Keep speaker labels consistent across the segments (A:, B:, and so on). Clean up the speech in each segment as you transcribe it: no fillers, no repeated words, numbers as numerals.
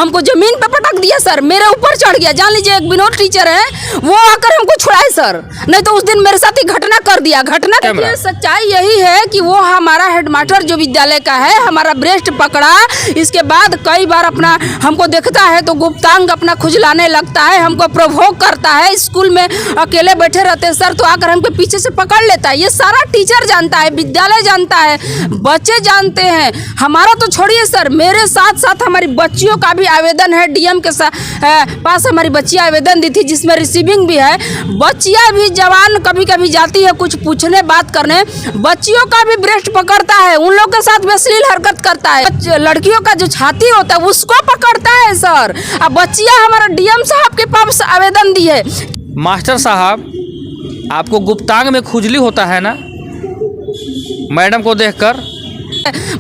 A: हमको जमीन पे पटक दिया सर, मेरे ऊपर चढ़ गया। जान लीजिए एक विनोद टीचर है, वो आकर हमको छुड़ाए सर, नहीं तो उस दिन मेरे साथ ही घटना कर दिया। घटना की सच्चाई यही है कि वो हमारा हेडमास्टर जो विद्यालय का है, हमारा ब्रेस्ट पकड़ा, इसके बाद कई बार अपना हमको देखता है तो गुप्तांग अपना खुजलाने लगता है, हमको प्रोवोक करता है। स्कूल में अकेले बैठे रहते हैं सर, तो आकर हमको पीछे से पकड़ लेता है। ये सारा टीचर जानता है, विद्यालय जानता है, बच्चे जानते हैं। हमारा तो छोड़िए सर, मेरे साथ साथ हमारी बच्चियों का भी आवेदन है। डीएम के पास हमारी बच्चियाँ आवेदन दी थी, जिसमें रिसीविंग भी है। बच्चियाँ भी जवान कभी कभी जाती है कुछ पूछने बात करने, बच्चियों का भी ब्रेस्ट पकड़ता है, उन लोग के साथ भी अश्लील हरकत करता है। लड़कियों का जो छाती होता है उसको पकड़ता है सर। अब बच्चियाँ हमारा डीएम साहब के पास आवेदन दी है।
B: मास्टर साहब, आपको गुप्तांग में खुजली होता है ना मैडम को देखकर?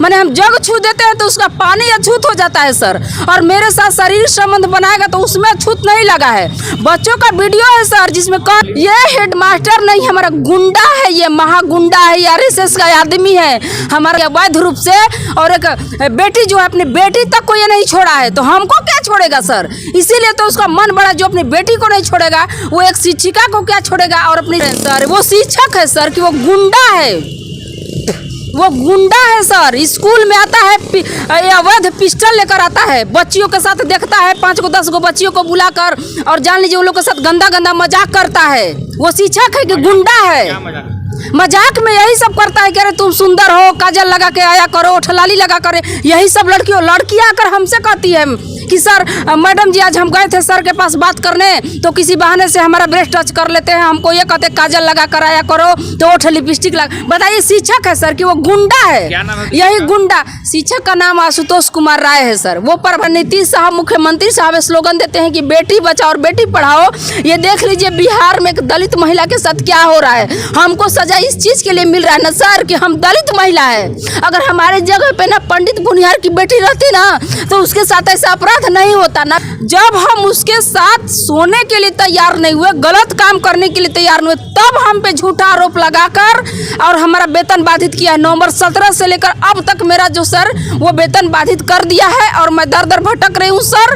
A: मैंने हम जग छू देते हैं तो उसका पानी अछूत हो जाता है सर, और मेरे साथ शरीर संबंध बनाएगा तो उसमें अछूत नहीं लगा है। बच्चों का वीडियो है सर, जिसमें ये हेडमास्टर नहीं, हमारा गुंडा है, ये महागुंडा है, ये आरएसएस का आदमी है हमारा अवैध रूप से। और एक बेटी जो है, अपनी बेटी तक को ये नहीं छोड़ा है, तो हमको क्या छोड़ेगा सर? इसीलिए तो उसका मन बड़ा, जो अपनी बेटी को नहीं छोड़ेगा वो एक शिक्षिका को क्या छोड़ेगा? और अपनी सर वो शिक्षक है सर कि वो गुंडा है, वो गुंडा है सर। स्कूल में आता है अवैध पिस्टल लेकर आता है, बच्चियों के साथ देखता है 5 को 10 को बच्चियों को बुलाकर, और जान लीजिए उन लोग के साथ गंदा गंदा मजाक करता है। वो शिक्षक है कि गुंडा है? मजाक में यही सब करता है कि अरे तुम सुंदर हो, काजल लगा के आया करो, ठलाली लगा करे, यही सब लड़कियां आकर हमसे कहती है कि सर मैडम जी आज हम गए थे सर के पास बात करने, तो किसी बहाने से हमारा ब्रेस्ट टच कर लेते हैं, हमको ये कहते काजल लगा कर आया करो, तो ओठ लिपस्टिक लगा। बताइए शिक्षक है सर कि वो गुंडा है? यही गुंडा। शिक्षक का नाम आशुतोष कुमार राय है सर। वो पर नीतीश साहब मुख्यमंत्री साहब स्लोगन देते हैं कि बेटी बचाओ और बेटी पढ़ाओ। ये देख लीजिए बिहार में एक दलित महिला के साथ क्या हो रहा है। हमको सजा इस चीज के लिए मिल रहा है ना सर कि हम दलित महिला है। अगर हमारे जगह पे ना पंडित बुनियार की बेटी रहती ना, तो उसके साथ ऐसा अपराध नहीं होता ना। जब हम उसके साथ सोने के लिए तैयार नहीं हुए, गलत काम करने के लिए तैयार नहीं हुए, तब हम पे झूठा आरोप लगाकर और हमारा वेतन बाधित किया है। नवंबर 17 से लेकर अब तक मेरा जो सर वो वेतन बाधित कर दिया है, और मैं दर दर भटक रही हूँ सर।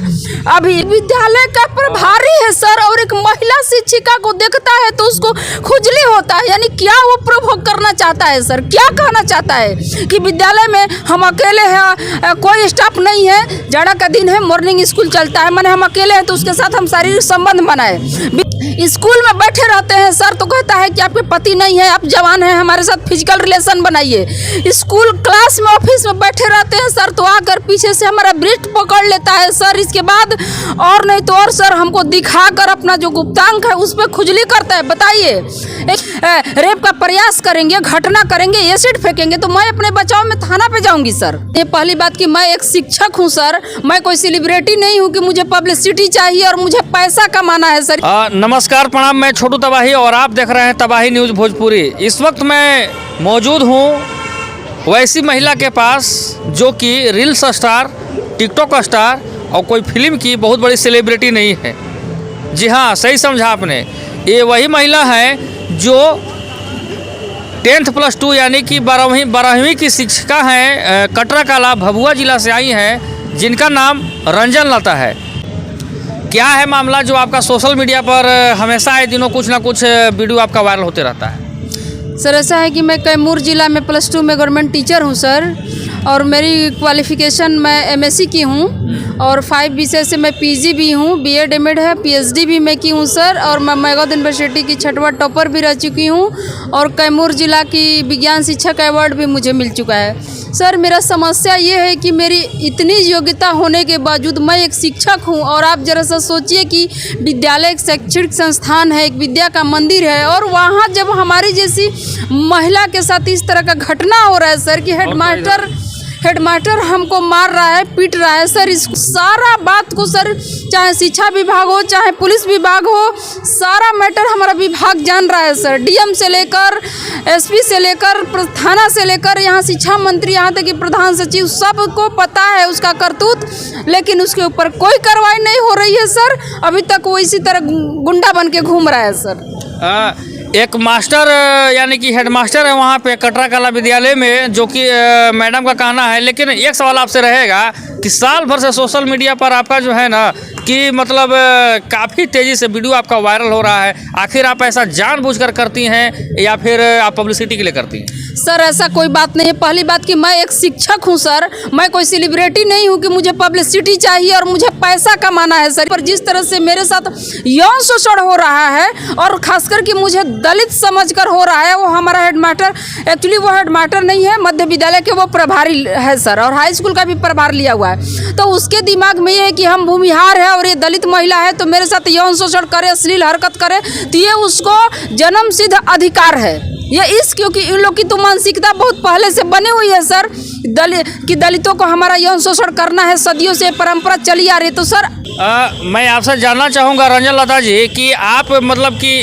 A: अभी विद्यालय का प्रभारी है सर, और एक महिला शिक्षिका को देखता है तो उसको खुजली होता है। यानी क्या वो प्रोवोक करना चाहता है सर? क्या कहना चाहता है कि विद्यालय में हम अकेले हैं, कोई स्टाफ नहीं है, जाड़ा का दिन है, मॉर्निंग स्कूल चलता है, मैंने हम अकेले हैं तो उसके साथ हम शारीरिक संबंध बनाए। स्कूल में बैठे रहते हैं सर, तो कहता है कि आपके पति नहीं है, आप जवान हैं, हमारे साथ फिजिकल रिलेशन बनाइए। स्कूल क्लास में ऑफिस में बैठे रहते हैं सर, तो आकर पीछे से हमारा ब्रेस्ट पकड़ लेता है सर। इसके बाद और नहीं तो और सर हमको दिखाकर अपना जो गुप्तांग है उस पर खुजली करता है। बताइए, रेप का प्रयास करेंगे, घटना करेंगे, एसिड फेंकेंगे, तो मैं अपने बचाव में थाना पे जाऊंगी सर। ये पहली बात कि मैं एक शिक्षक हूँ सर, मैं कोई सेलिब्रिटी नहीं हूँ कि मुझे पब्लिसिटी चाहिए और मुझे पैसा कमाना है सर।
B: नमस्कार, प्रणाम, मैं छोटू तबाही और आप देख रहे हैं तबाही न्यूज़ भोजपुरी। इस वक्त मैं मौजूद हूँ वैसी महिला के पास जो कि रील्स स्टार, टिकटॉक स्टार और कोई फिल्म की बहुत बड़ी सेलिब्रिटी नहीं है। जी हाँ, सही समझा आपने, ये वही महिला है जो 10th+2 यानी कि 12वीं की शिक्षिका हैं, कटरा काला भभुआ जिला से आई हैं, जिनका नाम रंजन लता है। क्या है मामला जो आपका सोशल मीडिया पर हमेशा आए दिनों कुछ ना कुछ वीडियो आपका वायरल होते रहता है?
A: सर ऐसा है कि मैं कैमूर जिला में +2 में गवर्नमेंट टीचर हूँ सर, और मेरी क्वालिफ़िकेशन मैं MSc की हूँ, और 5 विषय से मैं PG भी हूँ, B.Ed M.Ed है, PhD भी मैं की हूँ सर, और मैं मैगध यूनिवर्सिटी की 6वां टॉपर भी रह चुकी हूँ, और कैमूर जिला की विज्ञान शिक्षक अवार्ड भी मुझे मिल चुका है। सर मेरा समस्या ये है कि मेरी इतनी योग्यता होने के बावजूद मैं एक शिक्षक हूँ, और आप जरा सा सोचिए कि विद्यालय एक शैक्षणिक संस्थान है, एक विद्या का मंदिर है, और वहाँ जब हमारी जैसी महिला के साथ इस तरह का घटना हो रहा है सर कि हेडमास्टर हमको मार रहा है, पीट रहा है सर। इस सारा बात को सर, चाहे शिक्षा विभाग हो, चाहे पुलिस विभाग हो, सारा मैटर हमारा विभाग जान रहा है सर। डीएम से लेकर SP से लेकर थाना से लेकर यहाँ शिक्षा मंत्री, यहाँ तक कि प्रधान सचिव, सबको पता है उसका करतूत, लेकिन उसके ऊपर कोई कार्रवाई नहीं हो रही है सर। अभी तक वो इसी तरह गुंडा बन के घूम रहा है सर।
B: एक मास्टर यानी कि हेडमास्टर है वहाँ पे कटरा कला विद्यालय में, जो कि मैडम का कहना है। लेकिन एक सवाल आपसे रहेगा कि साल भर से सोशल मीडिया पर आपका जो है ना कि मतलब काफ़ी तेज़ी से वीडियो आपका वायरल हो रहा है, आखिर आप ऐसा जानबूझकर करती हैं या फिर आप पब्लिसिटी के लिए करती हैं?
A: सर ऐसा कोई बात नहीं है। पहली बात कि मैं एक शिक्षक हूं सर, मैं कोई सेलिब्रिटी नहीं हूं कि मुझे पब्लिसिटी चाहिए और मुझे पैसा कमाना है सर। पर जिस तरह से मेरे साथ यौन शोषण हो रहा है और खासकर कि मुझे दलित समझकर हो रहा है, वो हमारा हेडमास्टर, एक्चुअली वो हेडमास्टर नहीं है, मध्य विद्यालय के वो प्रभारी है सर, और हाई स्कूल का भी प्रभार लिया हुआ है। तो उसके दिमाग में ये है कि हम भूमिहार है और ये दलित महिला है, तो मेरे साथ यौन शोषण करे, अश्लील हरकत करे, तो ये उसको जन्मसिद्ध अधिकार है ये इस, क्योंकि इन लोग की तो मानसिकता बहुत पहले से बनी हुई है सर कि दलितों को हमारा यौन शोषण करना है, सदियों से परंपरा चली आ रही। तो सर
B: मैं आपसे जानना चाहूँगा रंजन लता जी कि आप मतलब कि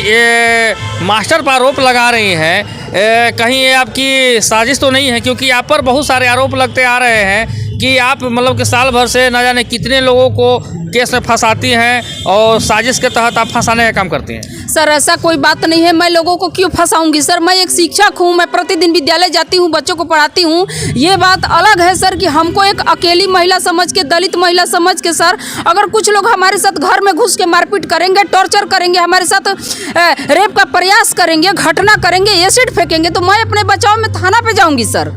B: मास्टर पर आरोप लगा रही हैं, कहीं ये आपकी साजिश तो नहीं है? क्योंकि आप पर बहुत सारे आरोप लगते आ रहे हैं कि आप मतलब कि साल भर से न जाने कितने लोगों को केस में फंसाती हैं और साजिश के तहत आप फंसाने का काम करती हैं।
A: सर ऐसा कोई बात नहीं है, मैं लोगों को क्यों फंसाऊंगी सर? मैं एक शिक्षक हूं, मैं प्रतिदिन विद्यालय जाती हूं, बच्चों को पढ़ाती हूं। ये बात अलग है सर कि हमको एक अकेली महिला समझ के, दलित महिला समझ के सर, अगर कुछ लोग हमारे साथ घर में घुस के मारपीट करेंगे, टॉर्चर करेंगे, हमारे साथ रेप का प्रयास करेंगे, घटना करेंगे, एसिड फेंकेंगे, तो मैं अपने बचाव में थाना पे जाऊंगी सर।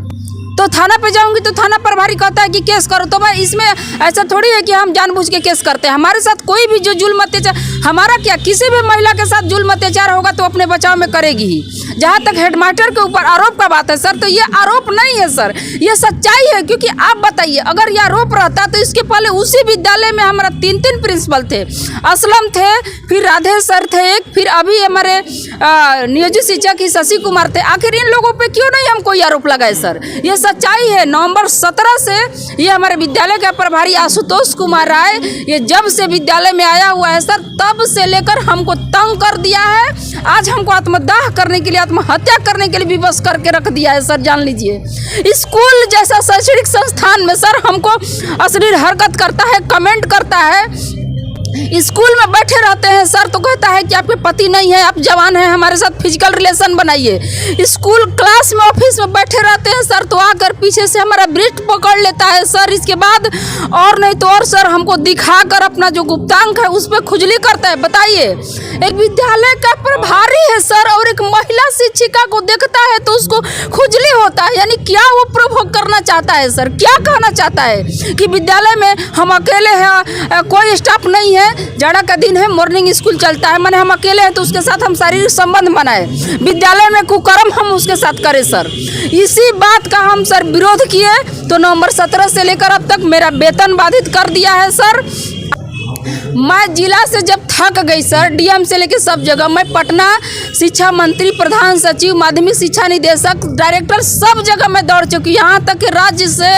A: तो थाना पे जाऊंगी तो थाना प्रभारी कहता है कि केस करो, तो भाई इसमें ऐसा थोड़ी है कि हम जानबूझ के केस करते हैं। हमारे साथ कोई भी जो जुल्म अत्याचार, हमारा क्या, किसी भी महिला के साथ जुल्म अत्याचार होगा तो अपने बचाव में करेगी ही। जहाँ तक हेडमास्टर के ऊपर आरोप का बात है सर, तो ये आरोप नहीं है सर, ये सच्चाई है। क्योंकि आप बताइए, अगर यह आरोप रहता तो इसके पहले उसी विद्यालय में हमारा 3 प्रिंसिपल थे, असलम थे, फिर राधे सर थे एक, फिर अभी हमारे नियोजित शिक्षक ही शशि कुमार थे। आखिर इन लोगों पे क्यों नहीं हम कोई आरोप लगाए सर? ये सच्चाई है। नवंबर 17 से ये हमारे विद्यालय का प्रभारी आशुतोष कुमार राय, ये जब से विद्यालय में आया हुआ है सर, तब से लेकर हमको तंग कर दिया है। आज हमको आत्मदाह करने के लिए, आत्महत्या करने के लिए विवश करके रख दिया है सर, जान लीजिए। स्कूल जैसा शैक्षणिक संस्थान में सर हमको अश्लील हरकत करता है, कमेंट करता है। स्कूल में बैठे रहते हैं सर, तो कहता है कि आपके पति नहीं है, आप जवान हैं, हमारे साथ फिजिकल रिलेशन बनाइए। स्कूल क्लास में, ऑफिस में बैठे रहते हैं सर, तो आकर पीछे से हमारा ब्रिस्ट पकड़ लेता है सर। इसके बाद और नहीं तो और सर हमको दिखाकर अपना जो गुप्तांग है उस पर खुजली करता है। बताइए, एक विद्यालय का प्रभारी है सर और एक महिला शिक्षिका को देखता है तो उसको खुजली होता है। यानी क्या वो प्रोवोक करना चाहता है सर? क्या कहना चाहता है कि विद्यालय में हम अकेले हैं, कोई स्टाफ नहीं है, जाड़ा का दिन है, मॉर्निंग स्कूल चलता है, माने हम अकेले हैं तो उसके साथ हम शारीरिक संबंध बनाए, विद्यालय में कुकर्म हम उसके साथ करें सर? इसी बात का हम सर विरोध किए, तो नवंबर 17 से लेकर अब तक मेरा वेतन बाधित कर दिया है सर। मैं जिला से जब थक गई सर, डीएम से लेकर सब जगह, मैं पटना शिक्षा मंत्री, प्रधान सचिव, माध्यमिक शिक्षा निदेशक, डायरेक्टर, सब जगह मैं दौड़ चुकी। यहाँ तक कि राज्य से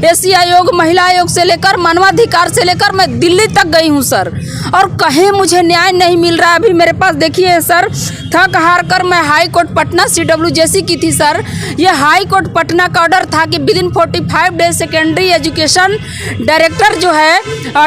A: एसी आयोग, महिला आयोग से लेकर मानवाधिकार से लेकर मैं दिल्ली तक गई हूँ सर, और कहीं मुझे न्याय नहीं मिल रहा है। अभी मेरे पास देखिए सर, थक हार कर मैं हाई कोर्ट पटना CWJC की थी सर। ये हाई कोर्ट पटना का ऑर्डर था कि within 45 days secondary education director जो है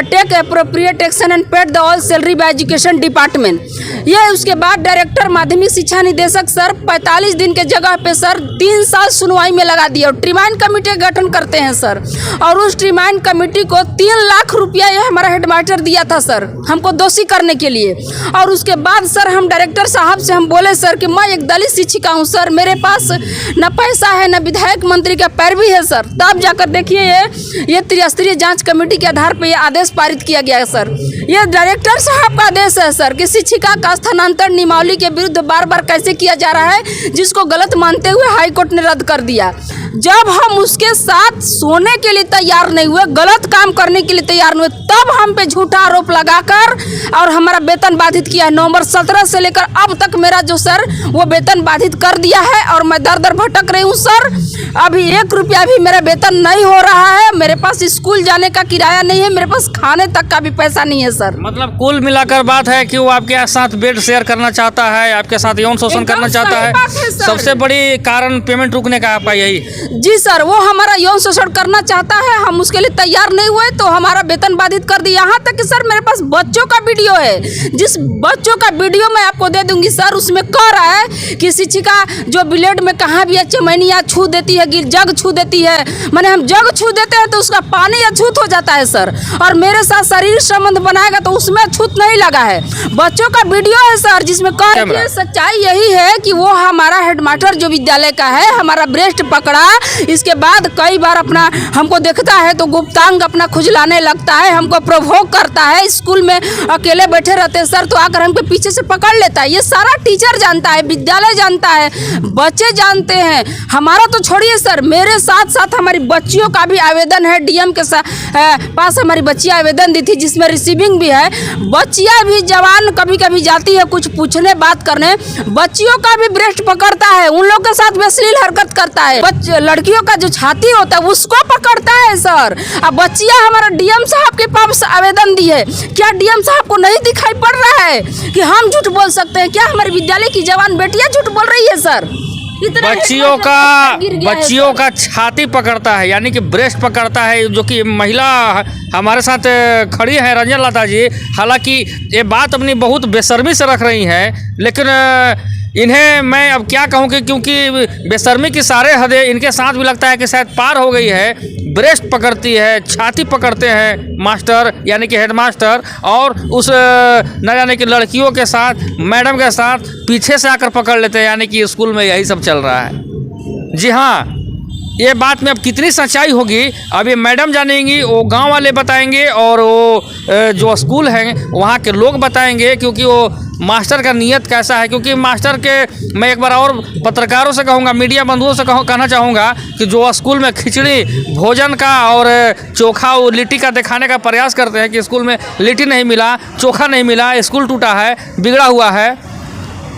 A: take appropriate action and paid the all salary by education department. ये उसके बाद डायरेक्टर माध्यमिक शिक्षा निदेशक सर 45 दिन के जगह पे सर 3 साल सुनवाई में लगा दिया, और ट्रिमाइन कमेटी का गठन करते हैं सर, और उस ट्रिमाइन कमेटी को 3 लाख रुपया ये हमारा हेडमास्टर दिया था सर हमको दोषी करने के लिए। और उसके बाद सर हम डायरेक्टर साहब से हम बोले सर कि मैं एक दलित शिक्षिका हूँ सर, मेरे पास न पैसा है, न विधायक मंत्री का पैरवी है सर। तब जाकर देखिए ये त्रिस्तरीय जांच कमेटी के आधार पर यह आदेश पारित किया गया है सर। ये डायरेक्टर साहब का आदेश है सर कि शिक्षिका का स्थानांतरण नियमावली के विरुद्ध बार बार कैसे किया जा रहा है, जिसको गलत मानते हुए हाईकोर्ट ने रद्द कर दिया। जब हम उसके साथ सोने के लिए तैयार नहीं हुए, गलत काम करने के लिए तैयार नहीं हुए, तब हम पे झूठा आरोप लगाकर और हमारा वेतन बाधित किया है। नवंबर 17 से लेकर अब तक मेरा जो सर वो वेतन बाधित कर दिया है, और मैं दर दर भटक रही हूँ सर। अभी 1 रुपया भी मेरा वेतन नहीं हो रहा है, मेरे पास स्कूल जाने का किराया नहीं है, मेरे पास खाने तक का भी पैसा नहीं है सर। सर।
B: मतलब कुल मिलाकर बात है कि वो आपके साथ बेड शेयर करना चाहता है, आपके साथ यौन शोषण करना चाहता है। सबसे बड़ी कारण पेमेंट रुकने का आपका यही?
A: जी सर, वो हमारा यौन शोषण करना चाहता है, हम उसके लिए तैयार नहीं हुए तो हमारा वेतन बाधित कर दिया। यहाँ तक कि सर मेरे पास बच्चों का वीडियो है, जिस बच्चों का वीडियो मैं आपको दे दूंगी सर, उसमें कह रहा है कि शिक्षिका जो ब्लेड में कहाँ भी चमैनिया छू देती है, जग छू देती है, माने हम जग छू देते हैं तो उसका पानी अछूत हो जाता है सर, और मेरे साथ शरीर संबंध बनाएगा तो उसमें अछूत नहीं लगा है। बच्चों का वीडियो है सर, जिसमें कह सच्चाई यही है कि वो हमारा हेडमास्टर जो विद्यालय का है हमारा ब्रेस्ट पकड़ा, इसके बाद कई बार अपना हमको देखता है तो गुप्तांग अपना खुजलाने लगता है, हमको प्रोवोक करता है। स्कूल में अकेले बैठे रहते हैं सर तो आकर हमको पीछे से पकड़ लेता है। ये सारा टीचर जानता है, विद्यालय जानता है, बच्चे जानते हैं। हमारा तो छोड़िए सर, मेरे साथ साथ हमारी बच्चियों का भी आवेदन है, डीएम के पास हमारी बच्चियाँ आवेदन दी थी जिसमें रिसीविंग भी है। बच्चियाँ भी जवान कभी कभी जाती है कुछ पूछने बात करने, बच्चियों का भी ब्रेस्ट पकड़ता है, उन लोग के साथ भी अश्लील हरकत करता है। लड़कियों का जो छाती होता है उसको पकड़ता है सर। अब बच्चियाँ हमारा डीएम साहब के पास आवेदन दी है, क्या डीएम साहब को नहीं दिखाई पड़ रहा है कि हम झूठ बोल सकते हैं? क्या हमारी विद्यालय की जवान बेटियां झूठ बोल रही है सर?
B: बच्चियों का छाती पकड़ता है, यानी कि ब्रेस्ट पकड़ता है, जो कि महिला हमारे साथ खड़ी है रंजन लता जी। हालांकि ये बात अपनी बहुत बेशर्मी से रख रही हैं, लेकिन इन्हें मैं अब क्या कहूँ कि क्योंकि बेशर्मी की सारे हदें इनके साथ भी लगता है कि शायद पार हो गई है। ब्रेस्ट पकड़ती है, छाती पकड़ते हैं मास्टर यानी कि हेडमास्टर, और उस न जाने की लड़कियों के साथ, मैडम के साथ पीछे से आकर पकड़ लेते हैं, यानी कि स्कूल में यही सब चल रहा है। जी हाँ, ये बात में अब कितनी सच्चाई होगी अब ये मैडम जानेंगी, वो गांव वाले बताएंगे और वो जो स्कूल है वहाँ के लोग बताएंगे, क्योंकि वो मास्टर का नीयत कैसा है। क्योंकि मास्टर के मैं एक बार और पत्रकारों से कहूँगा, मीडिया बंधुओं से कहना चाहूँगा कि जो स्कूल में खिचड़ी भोजन का और चोखा और लिट्टी का दिखाने का प्रयास करते हैं कि स्कूल में लिट्टी नहीं मिला, चोखा नहीं मिला, स्कूल टूटा है, बिगड़ा हुआ है,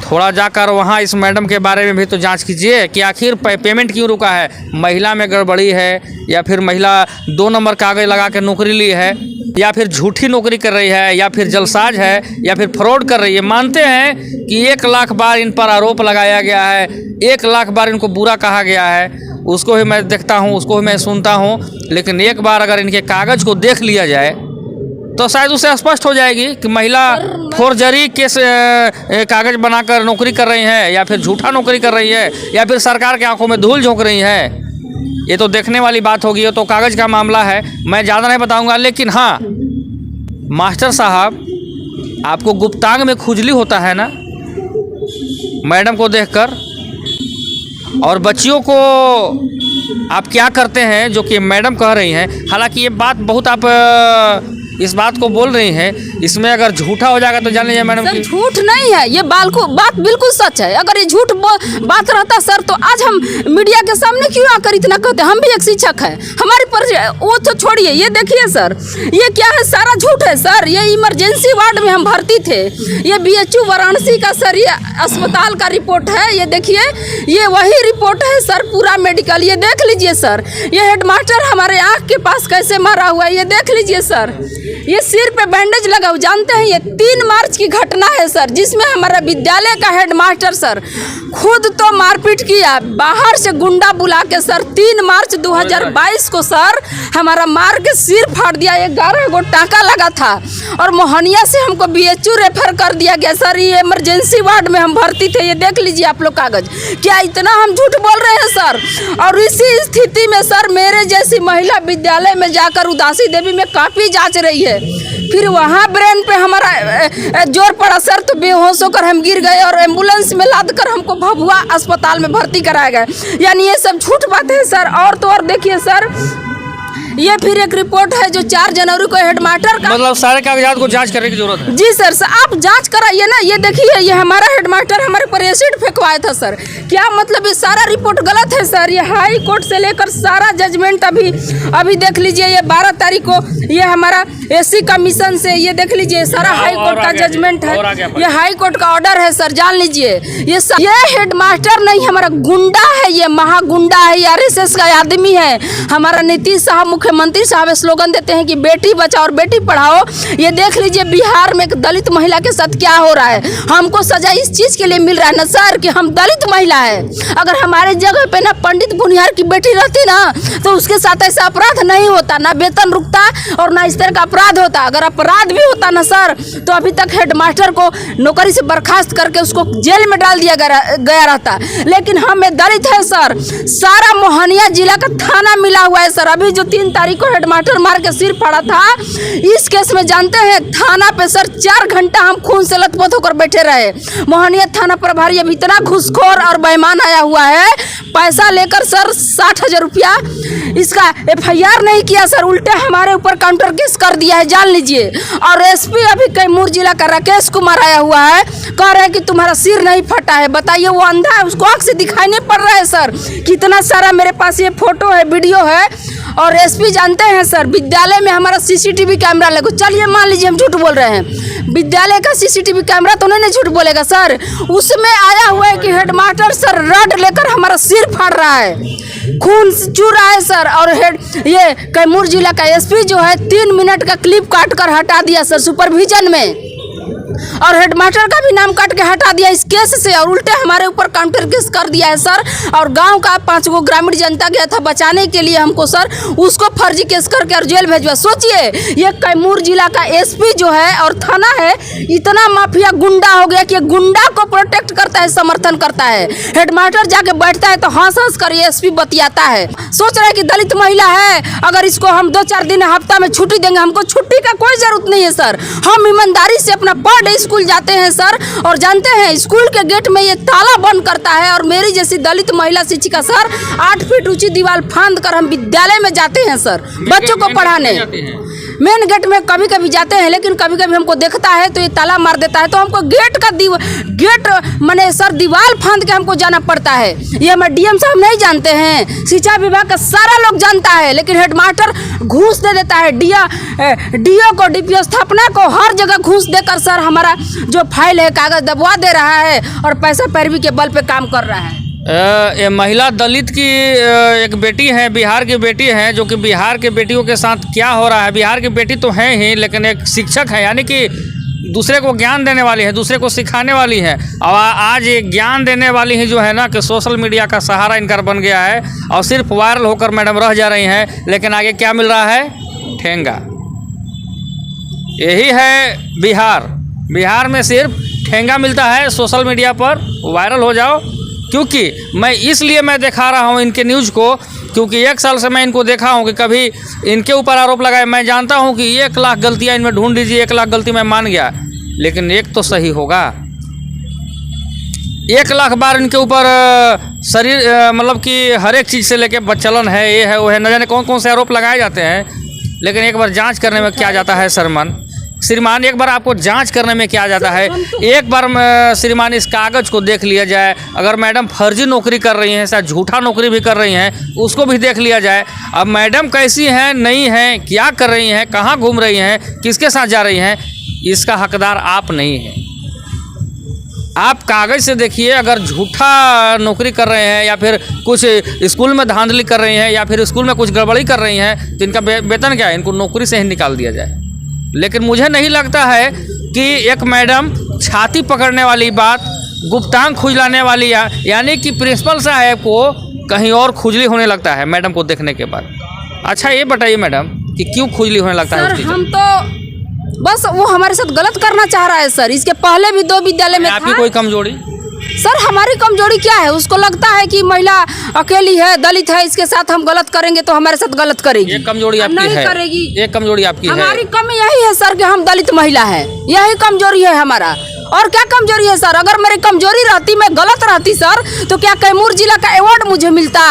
B: थोड़ा जाकर वहाँ इस मैडम के बारे में भी तो जांच कीजिए कि आखिर पेमेंट क्यों रुका है। महिला में गड़बड़ी है, या फिर महिला 2 नंबर कागज लगा के नौकरी ली है, या फिर झूठी नौकरी कर रही है, या फिर जलसाज है, या फिर फ्रॉड कर रही है। मानते हैं कि 1 लाख बार इन पर आरोप लगाया गया है, 1 लाख बार इनको बुरा कहा गया है, उसको ही मैं देखता हूँ, उसको ही मैं सुनता हूँ, लेकिन एक बार अगर इनके कागज़ को देख लिया जाए तो शायद उसे स्पष्ट हो जाएगी कि महिला फोर्जरी के कागज बनाकर नौकरी कर रही है, या फिर झूठा नौकरी कर रही है, या फिर सरकार के आंखों में धूल झोंक रही है। ये तो देखने वाली बात होगी, ये तो कागज़ का मामला है, मैं ज़्यादा नहीं बताऊंगा। लेकिन हाँ, मास्टर साहब, आपको गुप्तांग में खुजली होता है ना मैडम को देखकर, और बच्चियों को आप क्या करते हैं जो कि मैडम कह रही हैं। हालांकि ये बात बहुत आप इस बात को बोल रही हैं, इसमें अगर झूठा हो जाएगा तो जान लीजिए मैडम
A: सर झूठ नहीं है, ये बात बिल्कुल सच है। अगर ये झूठ बात रहता सर तो आज हम मीडिया के सामने क्यों आकर इतना कहते? हम भी एक शिक्षक हैं, हमारी वो तो छोड़िए, ये देखिए सर, ये क्या है, सारा झूठ है सर। ये इमरजेंसी वार्ड में हम भर्ती थे, ये BHU वाराणसी का सर ये अस्पताल का रिपोर्ट है, ये देखिए, ये वही रिपोर्ट है सर, पूरा मेडिकल, ये देख लीजिए सर। ये हेडमास्टर हमारे आँख के पास कैसे मरा हुआ है, ये देख लीजिए सर। ये सिर पे बैंडेज लगा हुआ, जानते हैं ये 3 मार्च की घटना है सर, जिसमें हमारा विद्यालय का हेडमास्टर सर खुद तो मारपीट किया, बाहर से गुंडा बुला के सर 3 मार्च 2022 को सर हमारा मार के सिर फाड़ दिया। 11 गो टाका लगा था और मोहनिया से हमको BHU रेफर कर दिया गया सर। ये इमरजेंसी वार्ड में हम भर्ती थे, ये देख लीजिए आप लोग कागज। क्या इतना हम झूठ बोल रहे हैं सर? और इसी स्थिति में सर मेरे जैसी महिला विद्यालय में जाकर उदासी देवी में काफ़ी जांच रही है, फिर वहाँ ब्रेन पे हमारा जोर पड़ा सर, तो बेहोश होकर हम गिर गए और एम्बुलेंस में लाद कर हमको भभुआ अस्पताल में भर्ती कराया गया। यानी ये सब झूठ बातें हैं सर। और तो और देखिए सर, ये फिर एक रिपोर्ट है जो 4 जनवरी को हेडमास्टर का, मतलब
B: सारे कागजात को जांच करने की जरूरत है।
A: जी सर, आप जांच कराइए ना। ये देखिए, ये हमारा हेडमास्टर हमारे पर एसिड फेंकवाया था सर। क्या मतलब ये सारा रिपोर्ट गलत है सर। ये हाई कोर्ट से लेकर सारा जजमेंट अभी देख लीजिए, ये 12 तारीख को ये हमारा SC कमीशन से, ये देख लीजिए सारा हाई कोर्ट का जजमेंट है, ये हाई कोर्ट का ऑर्डर है सर, जान लीजिए। ये हेडमास्टर नहीं, हमारा गुंडा है, ये महागुंडा है, ये RSS का आदमी है। हमारा नीतीश साहब मुख्यमंत्री साहब स्लोगन देते हैं कि बेटी बचाओ और बेटी पढ़ाओ। ये देख लीजिए बिहार में एक दलित महिला के साथ क्या हो रहा है। हमको सजा इस चीज़ के लिए मिल रहा है ना सर कि हम दलित महिला है। अगर हमारे जगह पे ना पंडित बुनियार की बेटी रहती ना तो उसके साथ ऐसा अपराध नहीं होता, ना वेतन रुकता और ना इस तरह का अपराध होता। अगर अपराध भी होता ना सर तो अभी तक हेडमास्टर को नौकरी से बर्खास्त करके उसको जेल में डाल दिया गया रहता। लेकिन हमें दलित है सर, सारा मोहनिया जिला का थाना मिला हुआ है सर। अभी जो 3 तारीख को हेडमास्टर मार के सिर फाड़ा था, इस केस में जानते हैं थाना पे सर 4 घंटा हम खून से लथपथ होकर बैठे रहे। मोहनिया थाना प्रभारी अभी इतना घूसखोर और बेईमान आया हुआ है, पैसा लेकर सर 60,000 रुपया इसका FIR नहीं किया सर, उल्टे हमारे ऊपर काउंटर केस कर दिया है, जान लीजिए। और SP अभी कैमूर जिला का राकेश कुमार आया हुआ है, कह रहे हैं कि तुम्हारा सिर नहीं फटा है। बताइए वो अंधा है, उसको आँख से दिखाई नहीं पड़ रहा है सर। कितना सारा मेरे पास ये फोटो है, वीडियो है। और SP जानते हैं सर विद्यालय में हमारा CCTV कैमरा लगो, चलिए मान लीजिए हम झूठ बोल रहे हैं, विद्यालय का CCTV कैमरा तो नहीं झूठ बोलेगा सर। उसमें आया हुआ है कि हेडमास्टर सर रड लेकर हमारा सिर फाड़ रहा है, खून चू रहा है सर। और ये कैमूर जिला का SP जो है 3 मिनट का क्लिप काट कर हटा दिया सर सुपरविजन में, और हेडमास्टर का भी नाम काट के हटा दिया इस केस से, और उल्टे हमारे ऊपर काउंटर केस कर दिया है सर। और गांव का 5 गो ग्रामीण जनता गया था बचाने के लिए हमको सर, उसको फर्जी केस करके और जेल भेजवा। सोचिए ये कैमूर जिला का SP जो है और थाना है इतना माफिया गुंडा हो गया कि गुंडा को प्रोटेक्ट करता है, समर्थन करता है। हेडमास्टर जाके बैठता है तो हंस हंस कर ये SP बतियाता है, सोच रहा है कि दलित महिला है, अगर इसको हम 2-4 दिन हफ्ता में छुट्टी देंगे, हमको छुट्टी का कोई जरूरत नहीं है सर। हम ईमानदारी से अपना पर डे स्कूल जाते हैं सर। और जानते हैं स्कूल के गेट में ये ताला बंद करता है, और मेरी जैसी दलित महिला शिक्षिका सर 8 फीट ऊंची दीवार फांद कर हम विद्यालय में जाते हैं सर बच्चों को पढ़ाने। मेन गेट में कभी कभी जाते हैं, लेकिन कभी कभी हमको देखता है तो ये ताला मार देता है, तो हमको गेट माने सर दीवार फांद के हमको जाना पड़ता है। ये हमारे DM साहब नहीं जानते हैं, शिक्षा विभाग का सारा लोग जानता है, लेकिन हेडमास्टर घूस दे देता है DO को, DPO स्थापना को, हर जगह घूस देकर सर हमारा जो फाइल है कागज दबवा दे रहा है और पैसा पैरवी के बल पे काम कर रहा है।
B: ये महिला दलित की एक बेटी है, बिहार की बेटी है, जो कि बिहार के बेटियों के साथ क्या हो रहा है। बिहार की बेटी तो है ही, लेकिन एक शिक्षक है, यानी कि दूसरे को ज्ञान देने वाली है, दूसरे को सिखाने वाली है। और आज ये ज्ञान देने वाली ही जो है ना कि सोशल मीडिया का सहारा इनका बन गया है और सिर्फ वायरल होकर मैडम रह जा रही हैं। लेकिन आगे क्या मिल रहा है? ठेंगा। यही है बिहार। बिहार में सिर्फ ठेंगा मिलता है, सोशल मीडिया पर वायरल हो जाओ। क्योंकि मैं दिखा रहा हूँ इनके न्यूज़ को, क्योंकि 1 साल से मैं इनको देखा हूँ कि कभी इनके ऊपर आरोप लगाए। मैं जानता हूँ कि 1 लाख गलतियाँ इनमें ढूंढ लीजिए, 1 लाख गलती मैं मान गया, लेकिन एक तो सही होगा। 1 लाख बार इनके ऊपर शरीर मतलब कि हर एक चीज़ से लेके बच्चलन है, ये है वो है, न जाने कौन कौन से आरोप लगाए जाते हैं। लेकिन एक बार जांच करने में क्या जाता है श्रीमान, एक बार आपको जांच करने में क्या जाता है। एक बार श्रीमान इस कागज़ को देख लिया जाए। अगर मैडम फर्जी नौकरी कर रही हैं, शायद झूठा नौकरी भी कर रही हैं, उसको भी देख लिया जाए। अब मैडम कैसी हैं, नहीं हैं, क्या कर रही हैं, कहाँ घूम रही हैं, किसके साथ जा रही हैं, इसका हकदार आप नहीं हैं। आप कागज़ से देखिए। अगर झूठा नौकरी कर रहे हैं या फिर कुछ स्कूल में धांधली कर रही हैं या फिर स्कूल में कुछ गड़बड़ी कर रही हैं, तो इनका वेतन क्या है? इनको नौकरी से ही निकाल दिया जाए। लेकिन मुझे नहीं लगता है कि एक मैडम छाती पकड़ने वाली बात, गुप्तांग खुजलाने वाली, यानी कि प्रिंसिपल साहब को कहीं और खुजली होने लगता है मैडम को देखने के बाद। अच्छा ये बताइए मैडम कि क्यों खुजली होने लगता है?
A: सर हम तो बस वो हमारे साथ गलत करना चाह रहा है सर। इसके पहले भी 2 विद्यालय में
B: आपकी कोई कमजोरी?
A: सर हमारी कमजोरी क्या है? उसको लगता है कि महिला अकेली है, दलित है, इसके साथ हम गलत करेंगे तो हमारे साथ गलत करेगी।
B: ये कमजोरी आपकी
A: नहीं
B: है?
A: करेगी।
B: ये कमजोरी आपकी है?
A: हमारी कमी यही है सर कि हम दलित महिला है, यही कमजोरी है हमारा। और क्या कमजोरी है सर? अगर मेरी कमजोरी रहती, मैं गलत रहती सर, तो क्या कैमूर जिला का अवार्ड मुझे मिलता?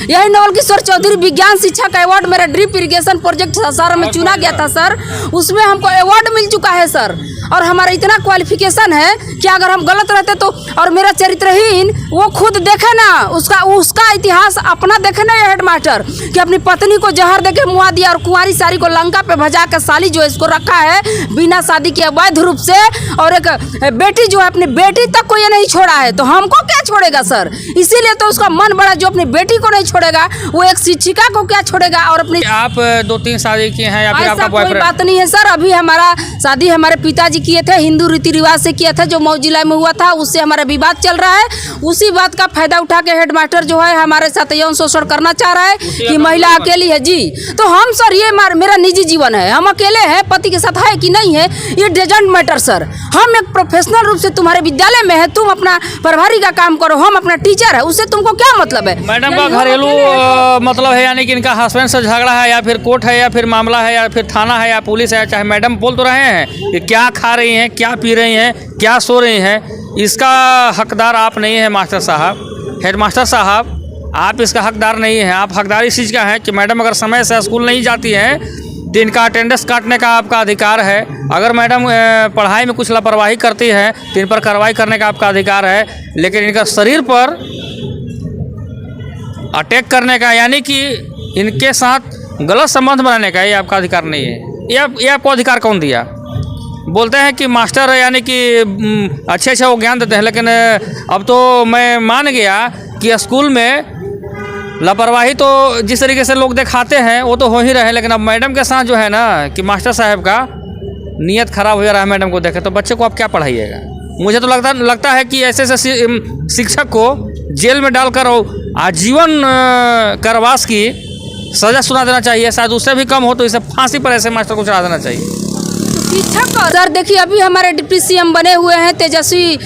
A: यही नवल किशोर चौधरी विज्ञान शिक्षा का अवार्ड मेरा ड्रिप इरिगेशन प्रोजेक्ट सारा में चुना गया था सर, उसमें हमको अवार्ड मिल चुका है सर। और हमारा इतना क्वालिफिकेशन है कि अगर हम गलत रहते तो, और मेरा चरित्रहीन वो खुद देखे ना, उसका इतिहास अपना देखे ना ये हेडमास्टर कि अपनी पत्नी को जहर देके मुआ दिया और कुंवारी सारी को लंका पे भजा के साली जो इसको रखा है बिना शादी के अवैध रूप से, और एक बेटी जो है अपनी बेटी तक को ये नहीं छोड़ा है, तो हमको क्या छोड़ेगा सर? इसीलिए तो उसका मन बड़ा जो अपनी बेटी को नहीं छोड़ेगा, वो एक शिक्षिका को क्या छोड़ेगा। और अपनी
B: आप 2-3 शादी किए हैं या फिर आपका
A: ऐसा कोई
B: बॉयफ्रेंड?
A: बात नहीं है सर। अभी हमारा शादी हमारे पिताजी किए थे, हिंदू रीति रिवाज से किया था, जो मऊ जिला में हुआ था, उससे हमारा विवाद चल रहा है। उसी बात का फायदा उठा के हेडमास्टर जो है हमारे साथ यौन शोषण करना चाह रहा है कि महिला अकेली है जी। तो हम सर ये मेरा निजी जीवन है, हम अकेले हैं, पति के साथ है कि नहीं है ये डजंट मैटर सर। हम एक प्रोफेशनल रूप से तुम्हारे विद्यालय में है, तुम अपना प्रभारी का काम करो, हम अपना टीचर है, उससे तुमको क्या मतलब है।
B: मैडम का
A: यानी हम
B: घरेलू
A: अकेले हैं।
B: मतलब है, यानी कि इनका हस्बैंड से झगड़ा है या फिर कोर्ट है या फिर मामला है या फिर थाना है या पुलिस है, चाहे मैडम बोल तो रहे हैं कि क्या खा रही हैं, क्या पी रही हैं, क्या सो रही हैं, इसका हकदार आप नहीं है मास्टर साहब, हेडमास्टर साहब, आप इसका हकदार नहीं हैं। आप हकदार इस चीज़ का है कि मैडम अगर समय से स्कूल नहीं जाती हैं तो इनका अटेंडेंस काटने का आपका अधिकार है। अगर मैडम पढ़ाई में कुछ लापरवाही करती है तो इन पर कार्रवाई करने का आपका अधिकार है, लेकिन इनका शरीर पर अटैक करने का, यानी कि इनके साथ गलत संबंध बनाने का, ये आपका अधिकार नहीं है। ये आपको अधिकार कौन दिया? बोलते हैं कि मास्टर यानी कि अच्छे वो ज्ञान देते हैं, लेकिन अब तो मैं मान गया कि स्कूल में लापरवाही तो जिस तरीके से लोग दिखाते हैं वो तो हो ही रहे, लेकिन अब मैडम के साथ जो है ना कि मास्टर साहब का नीयत खराब हो जा रहा है मैडम को देखे, तो बच्चे को आप क्या पढ़ाइएगा? मुझे तो लगता है कि ऐसे शिक्षक को जेल में डालकर आजीवन कारावास की सज़ा सुना देना चाहिए, शायद उससे भी कम हो तो इसे फांसी पर ऐसे मास्टर को चढ़ा देना चाहिए।
A: शिक्षक सर देखिए, अभी हमारे डिप्टी सीएम बने हुए हैं, तेजस्वी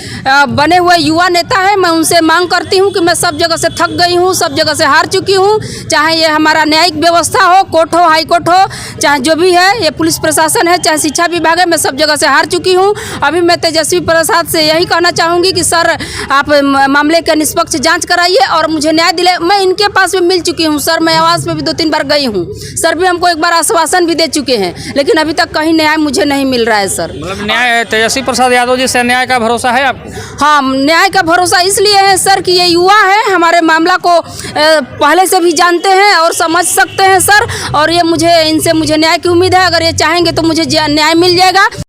A: बने हुए युवा नेता हैं। मैं उनसे मांग करती हूं कि मैं सब जगह से थक गई हूं, सब जगह से हार चुकी हूं, चाहे ये हमारा न्यायिक व्यवस्था हो, कोर्ट हो, हाई कोर्ट हो, चाहे जो भी है, ये पुलिस प्रशासन है, चाहे शिक्षा विभाग है, मैं सब जगह से हार चुकी हूं। अभी मैं तेजस्वी प्रसाद से यही कहना चाहूँगी कि सर आप मामले का निष्पक्ष जाँच कराइए और मुझे न्याय दिलाइए। मैं इनके पास भी मिल चुकी हूँ सर, मैं आवास में भी 2-3 बार गई हूँ, सर भी हमको एक बार आश्वासन भी दे चुके हैं, लेकिन अभी तक कहीं न्याय मुझे नहीं मिल रहा है सर।
B: मतलब न्याय तेजस्वी प्रसाद यादव जी से न्याय का भरोसा है आपको?
A: हाँ, न्याय का भरोसा इसलिए है सर कि ये युवा है, हमारे मामला को पहले से भी जानते हैं और समझ सकते हैं सर, और ये मुझे न्याय की उम्मीद है। अगर ये चाहेंगे तो मुझे न्याय मिल जाएगा।